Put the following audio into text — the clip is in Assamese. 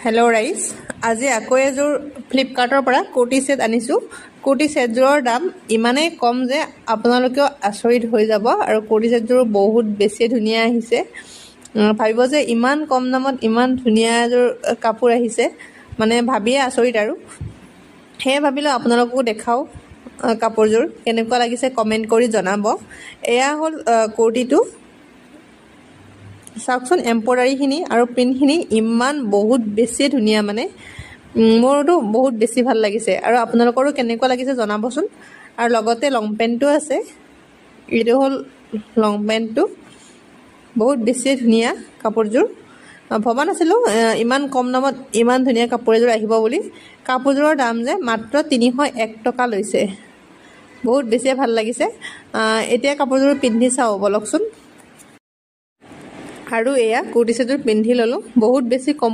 হেল্ল' ৰাইজ, আজি আকৌ এযোৰ ফ্লিপকাৰ্টৰ পৰা কুৰ্তি ছেট আনিছোঁ। কুৰ্তি ছেটযোৰৰ দাম ইমানেই কম যে আপোনালোকেও আচৰিত হৈ যাব আৰু কুৰ্তি ছেটযোৰ বহুত বেছি ধুনীয়া আহিছে। ভাবিব যে ইমান কম দামত ইমান ধুনীয়া এযোৰ কাপোৰ আহিছে, মানে ভাবিয়ে আচৰিত আৰু। সেয়ে ভাবিলোঁ আপোনালোককো দেখাওঁ কাপোৰযোৰ কেনেকুৱা লাগিছে কমেণ্ট কৰি জনাব। এয়া হ'ল কুৰ্তিটো, চাওকচোন এম্ব্ৰইডাৰীখিনি আৰু প্ৰিণ্টখিনি ইমান বহুত বেছি ধুনীয়া, মানে মোৰতো বহুত বেছি ভাল লাগিছে আৰু আপোনালোকৰো কেনেকুৱা লাগিছে জনাবচোন। আৰু লগতে লং পেণ্টটো আছে, এইটো হ'ল লং পেণ্টটো, বহুত বেছি ধুনীয়া কাপোৰযোৰ। ভবা নাছিলোঁ ইমান কম দামত ইমান ধুনীয়া কাপোৰ এযোৰ আহিব বুলি। কাপোৰযোৰৰ দাম যে মাত্ৰ 301 টকা লৈছে, বহুত বেছিয়ে ভাল লাগিছে। এতিয়া কাপোৰযোৰ পিন্ধি চাওঁ বলকচোন। আৰু এয়া কুৰ্তি ছেটযোৰ পিন্ধি ল'লোঁ, বহুত বেছি কম